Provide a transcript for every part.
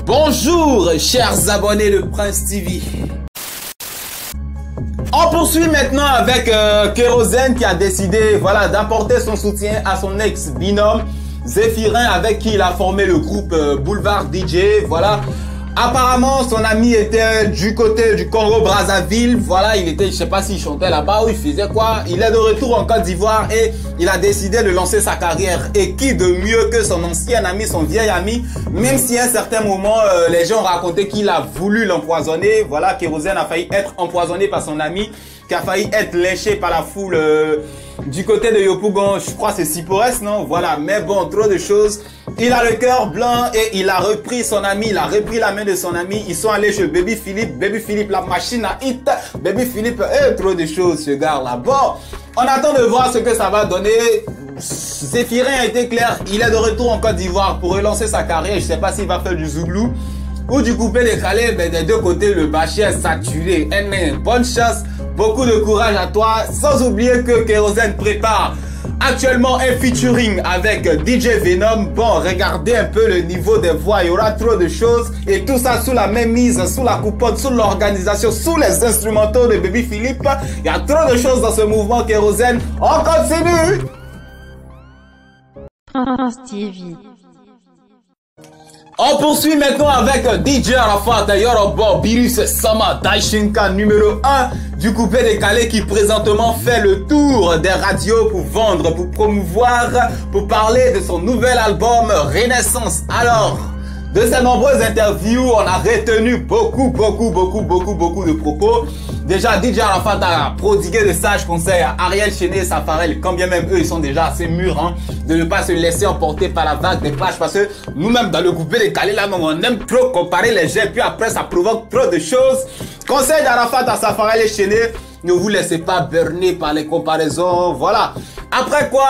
Bonjour chers abonnés de Prince TV. On poursuit maintenant avec Kérosène qui a décidé d'apporter son soutien à son ex-binôme Zéphirin avec qui il a formé le groupe Boulevard DJ. Voilà. Apparemment, son ami était du côté du Congo-Brazzaville. Voilà, il était, je sais pas s'il chantait là-bas ou il faisait quoi. Il est de retour en Côte d'Ivoire et il a décidé de lancer sa carrière. Et qui de mieux que son ancien ami, son vieil ami, même si à un certain moment, les gens ont raconté qu'il a voulu l'empoisonner. Voilà, Kérosène a failli être empoisonné par son ami, qui a failli être léché par la foule du côté de Yopougon. Je crois que c'est Sipores, non? Voilà, mais bon, trop de choses. Il a le cœur blanc et il a repris son ami, il a repris la main de son ami. Ils sont allés chez Baby Philippe. Baby Philippe, la machine à hit. Baby Philippe, trop de choses, ce gars-là. Bon, on attend de voir ce que ça va donner. Zéphirin a été clair, il est de retour en Côte d'Ivoire pour relancer sa carrière. Je sais pas s'il va faire du zouglou ou du coupé décalé, mais des deux côtés, le bâcher est saturé. Bonne chance, beaucoup de courage à toi. Sans oublier que Kérosène prépare actuellement un featuring avec DJ Venom. Bon, regardez un peu le niveau des voix, il y aura trop de choses. Et tout ça sous la même mise, sous la coupote, sous l'organisation, sous les instrumentaux de Baby Philippe. Il y a trop de choses dans ce mouvement Kérosène. On continue. Prince TV. On poursuit maintenant avec DJ Arafat, Yorobo, Birus Sama, Daishinka numéro 1 du coupé décalé qui présentement fait le tour des radios pour vendre, pour promouvoir, pour parler de son nouvel album Renaissance. Alors, de ces nombreuses interviews, on a retenu beaucoup de propos. Déjà, DJ Arafat a prodigué de sages conseils à Ariel Chené et Safarel, quand bien même eux, ils sont déjà assez mûrs, hein, de ne pas se laisser emporter par la vague des clashs, parce que nous-mêmes, dans le coupé décalé, là, on aime trop comparer les gens, puis après, ça provoque trop de choses. Conseil d'Arafat à Safarel et Chené, ne vous laissez pas berner par les comparaisons, voilà. Après quoi,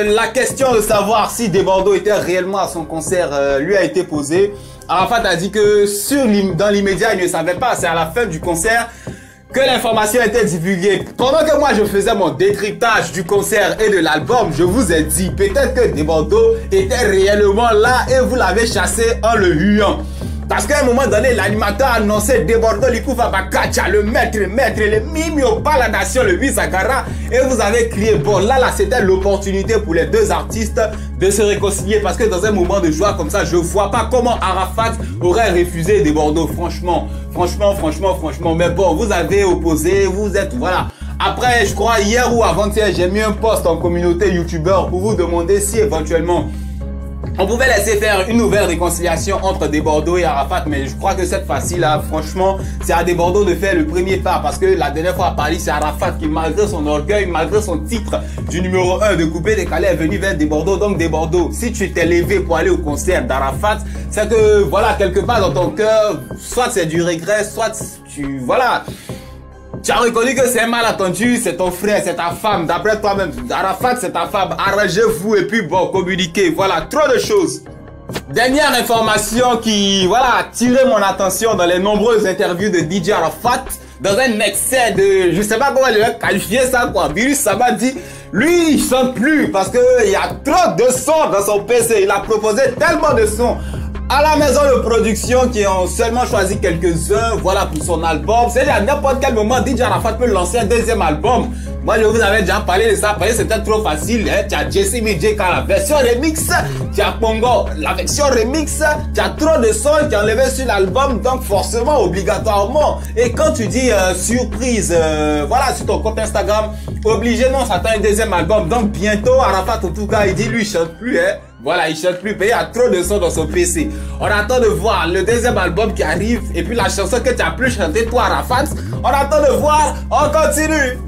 la question de savoir si Debordo était réellement à son concert lui a été posée. Arafat a dit que dans l'immédiat, il ne savait pas. C'est à la fin du concert que l'information a été divulguée. Pendant que moi, je faisais mon décryptage du concert et de l'album, je vous ai dit peut-être que Debordo était réellement là et vous l'avez chassé en le huant. Parce qu'à un moment donné, l'animateur a annoncé Debordo Likoufa Bakacha, le maître, le Mimio, pas la nation, le Visagara. Et vous avez crié, bon là c'était l'opportunité pour les deux artistes de se réconcilier. Parce que dans un moment de joie comme ça, je vois pas comment Arafat aurait refusé Debordo, franchement. Mais bon, vous avez opposé, vous êtes, voilà. Après, je crois hier ou avant-hier, j'ai mis un post en communauté youtubeur pour vous demander si éventuellement on pouvait laisser faire une nouvelle réconciliation entre Debordo et Arafat, mais je crois que cette fois-ci là, franchement, c'est à Debordo de faire le premier pas, parce que la dernière fois à Paris, c'est Arafat qui, malgré son orgueil, malgré son titre du numéro 1 de coupé décalé, est venu vers Debordo. Donc Debordo, si tu t'es levé pour aller au concert d'Arafat, c'est que voilà, quelque part dans ton cœur, soit c'est du regret, soit tu, voilà, tu as reconnu que c'est un malentendu, c'est ton frère, c'est ta femme, d'après toi-même. Arafat, c'est ta femme. Arrangez-vous et puis bon, communiquez. Voilà, trop de choses. Dernière information qui, voilà, a tiré mon attention dans les nombreuses interviews de DJ Arafat. Dans un excès de, je sais pas comment le qualifier ça, quoi. Virus, ça m'a dit, lui, il chante plus parce que il y a trop de sons dans son PC. Il a proposé tellement de sons à la maison de production qui ont seulement choisi quelques-uns, voilà, pour son album. C'est-à-dire à n'importe quel moment, DJ Arafat peut lancer un deuxième album. Moi, je vous avais déjà parlé de ça, parce que c'était trop facile. Hein. Tu as Jesse Midjeka, la version remix, tu as Pongo, la version remix, tu as trop de sons qui ont enlevé sur l'album, donc forcément, obligatoirement. Et quand tu dis surprise, voilà, sur ton compte Instagram, obligé, non, ça t'attend un deuxième album. Donc bientôt, Arafat, en tout cas, il dit, lui, il chante plus, hein. Voilà, il chante plus, mais il y a trop de sons dans son PC. On attend de voir le deuxième album qui arrive, et puis la chanson que tu as plus chanté, toi, Arafat. On attend de voir, on continue.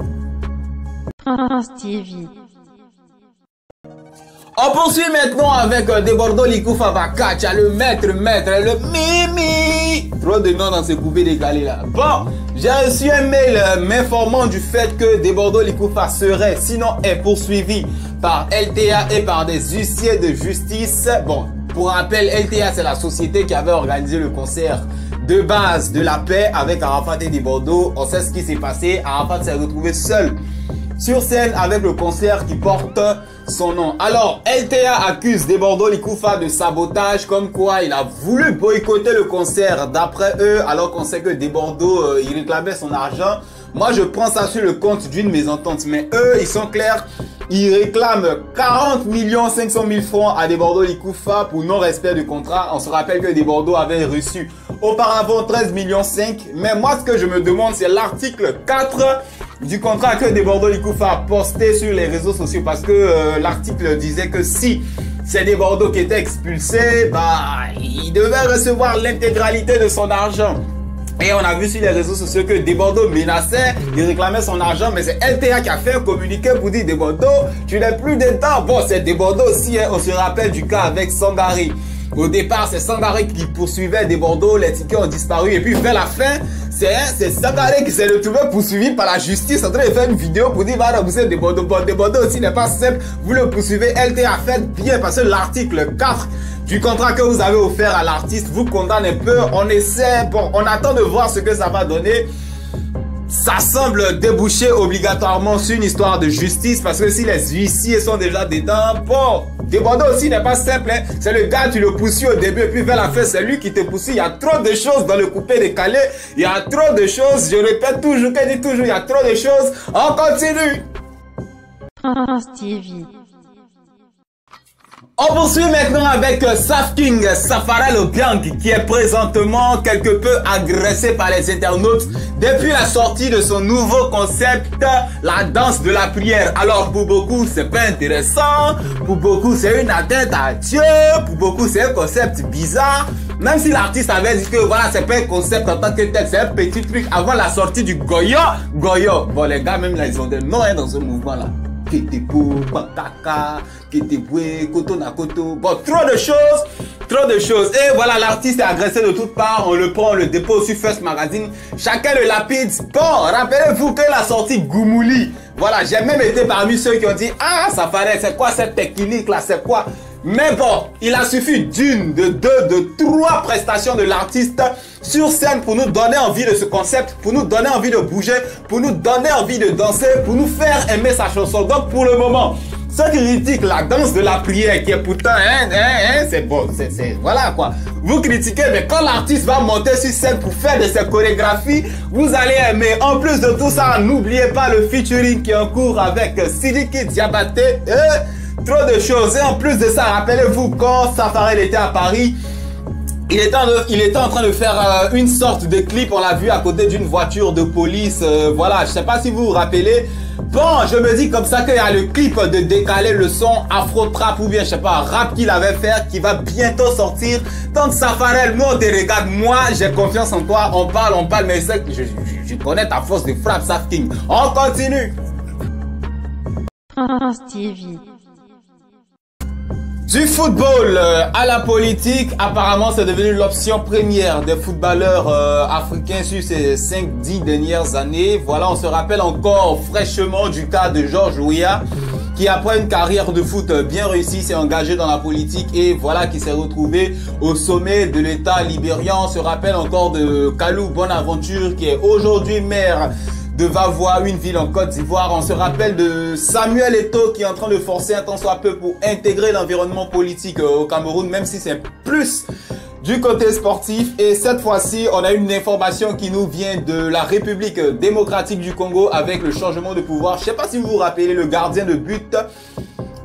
Prince TV. On poursuit maintenant avec Debordo Likoufa Bakacha, le maître, le Mimi. Trop de noms dans ce coupé décalé là. Bon, j'ai reçu un mail m'informant du fait que Debordo Likoufa serait, sinon est poursuivi par LTA et par des huissiers de justice. Bon, pour rappel, LTA c'est la société qui avait organisé le concert de base de la paix avec Arafat et Debordo. On sait ce qui s'est passé. Arafat s'est retrouvé seul sur scène avec le concert qui porte son nom. Alors, LTA accuse Debordo Likoufa de sabotage, comme quoi il a voulu boycotter le concert d'après eux, alors qu'on sait que Debordo, il réclamait son argent. Moi, je prends ça sur le compte d'une mésentente, mais eux, ils sont clairs. Ils réclament 40 500 000 francs à Debordo Likoufa pour non-respect du contrat. On se rappelle que Debordo avait reçu auparavant 13,5 millions. Mais moi, ce que je me demande, c'est l'article 4 du contrat que Debordo Likoufa a posté sur les réseaux sociaux. Parce que l'article disait que si c'est Debordo qui était expulsé, bah, il devait recevoir l'intégralité de son argent. Et on a vu sur les réseaux sociaux que Debordo menaçait, il réclamait son argent, mais c'est LTA qui a fait un communiqué pour dire Debordo, tu n'es plus dedans. Bon, c'est Debordo aussi, hein, on se rappelle du cas avec Sangari. Au départ, c'est Sangari qui poursuivait Debordo, les tickets ont disparu, et puis vers la fin, c'est Sangari qui s'est retrouvé poursuivi par la justice en train de faire une vidéo pour dire, voilà, vous êtes Debordo. Bon, Debordo aussi n'est pas simple, vous le poursuivez, LTA fait bien, parce que l'article 4 du contrat que vous avez offert à l'artiste vous condamne un peu. On essaie, bon, on attend de voir ce que ça va donner. Ça semble déboucher obligatoirement sur une histoire de justice, parce que si les huissiers sont déjà dedans, bon, Debordo aussi n'est pas simple, hein. C'est le gars, tu le poursuis au début et puis vers la fin, c'est lui qui te poursuit. Il y a trop de choses dans le coupé décalé. Il y a trop de choses, je répète toujours, qu'elle dit toujours, il y a trop de choses. On continue. France TV. On poursuit maintenant avec Safking Safarel Obiang qui est présentement quelque peu agressé par les internautes depuis la sortie de son nouveau concept, la danse de la prière. Alors pour beaucoup c'est pas intéressant, pour beaucoup c'est une atteinte à Dieu, pour beaucoup c'est un concept bizarre. Même si l'artiste avait dit que voilà c'est pas un concept en tant que tel, c'est un petit truc avant la sortie du Goyo. Bon les gars même là ils ont des noms hein, dans ce mouvement là. Ketepo, Pataka, Ketebwe, Koto Nakoto. Bon, trop de choses. Et voilà, l'artiste est agressé de toutes parts. On le prend, on le dépose sur First Magazine. Chacun le lapide. Bon, rappelez-vous que la sortie Goumouli. Voilà, j'ai même été parmi ceux qui ont dit, ah, ça paraît, c'est quoi cette technique là, c'est quoi? Mais bon, il a suffi d'une, de deux, de trois prestations de l'artiste sur scène pour nous donner envie de ce concept, pour nous donner envie de bouger, pour nous donner envie de danser, pour nous faire aimer sa chanson. Donc pour le moment, ceux qui critiquent la danse de la prière qui est pourtant, c'est bon, voilà quoi. Vous critiquez, mais quand l'artiste va monter sur scène pour faire de ses chorégraphies, vous allez aimer. En plus de tout ça, n'oubliez pas le featuring qui est en cours avec Sidiki Diabaté. Trop de choses. Et en plus de ça, rappelez-vous quand Safarel était à Paris, il était en train de faire une sorte de clip. On l'a vu à côté d'une voiture de police. Voilà, je sais pas si vous vous rappelez. Bon, je me dis comme ça qu'il y a le clip de décaler le son afro-trap ou bien, je sais pas, rap qu'il avait fait, qui va bientôt sortir. Donc Safarel, nous on te regarde. Moi, j'ai confiance en toi. On parle, mais je connais ta force de frappe, Safking. On continue. France TV. Du football à la politique, apparemment c'est devenu l'option première des footballeurs africains sur ces 5-10 dernières années. Voilà, on se rappelle encore fraîchement du cas de Georges Weah qui après une carrière de foot bien réussie s'est engagé dans la politique et voilà qui s'est retrouvé au sommet de l'État libérien. On se rappelle encore de Kalou Bonaventure qui est aujourd'hui maire de Vavois, une ville en Côte d'Ivoire. On se rappelle de Samuel Eto'o qui est en train de forcer un tant soit peu pour intégrer l'environnement politique au Cameroun, même si c'est plus du côté sportif. Et cette fois-ci, on a une information qui nous vient de la République démocratique du Congo avec le changement de pouvoir. Je ne sais pas si vous vous rappelez le gardien de but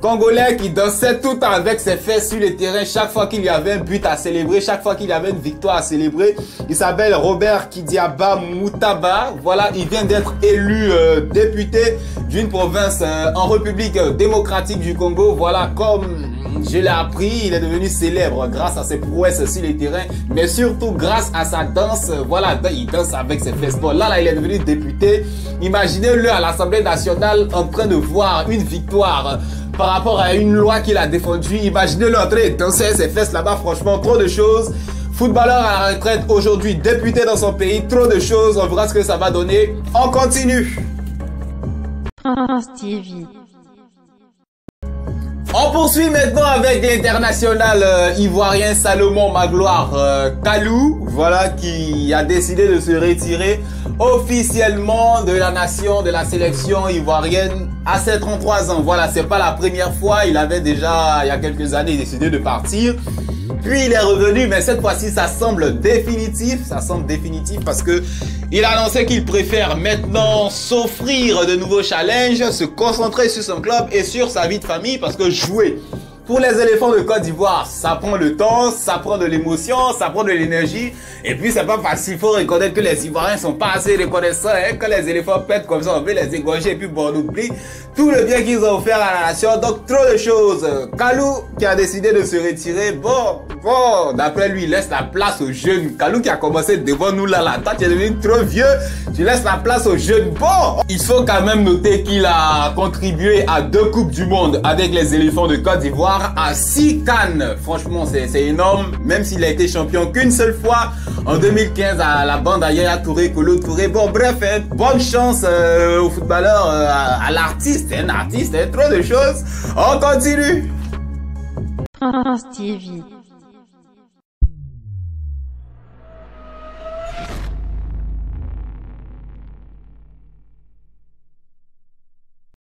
congolais qui dansait tout le temps avec ses fesses sur le terrain chaque fois qu'il y avait un but à célébrer, chaque fois qu'il y avait une victoire à célébrer. Il s'appelle Robert Kidiaba Moutaba. Voilà, il vient d'être élu député d'une province en République démocratique du Congo. Voilà, comme je l'ai appris, il est devenu célèbre grâce à ses prouesses sur le terrain, mais surtout grâce à sa danse. Voilà, il danse avec ses fesses. Bon, là, il est devenu député. Imaginez-le à l'Assemblée nationale en train de voir une victoire par rapport à une loi qu'il a défendue. Imaginez-le en train de danser ses fesses là-bas. Franchement, trop de choses. Footballeur à la retraite aujourd'hui, député dans son pays. Trop de choses. On verra ce que ça va donner. On continue. France TV. On poursuit maintenant avec l'international ivoirien Salomon Magloire Kalou, voilà, qui a décidé de se retirer officiellement de la nation, de la sélection ivoirienne à ses 33 ans. Voilà, c'est pas la première fois. Il avait déjà, il y a quelques années, décidé de partir. Puis il est revenu, mais cette fois-ci, ça semble définitif. Ça semble définitif parce que il a annoncé qu'il préfère maintenant s'offrir de nouveaux challenges, se concentrer sur son club et sur sa vie de famille parce que jouer pour les éléphants de Côte d'Ivoire, ça prend le temps, ça prend de l'émotion, ça prend de l'énergie. Et puis, c'est pas facile. Il faut reconnaître que les Ivoiriens sont pas assez reconnaissants. Hein. Quand les éléphants pètent comme ça, on veut les égorger. Et puis, bon, on oublie tout le bien qu'ils ont offert à la nation. Donc, trop de choses. Kalou qui a décidé de se retirer. Bon, d'après lui, il laisse la place aux jeunes. Kalou qui a commencé devant nous là. Toi, tu es devenu trop vieux. Tu laisses la place aux jeunes. Bon, il faut quand même noter qu'il a contribué à 2 Coupes du Monde avec les éléphants de Côte d'Ivoire. À 6 CAN. Franchement, c'est énorme. Même s'il a été champion qu'une seule fois en 2015 à la bande à Yaya Touré, Kolo Touré. Bon, bref, hein, bonne chance au footballeur, à l'artiste. Un artiste, hein, trop de choses. On continue. France TV.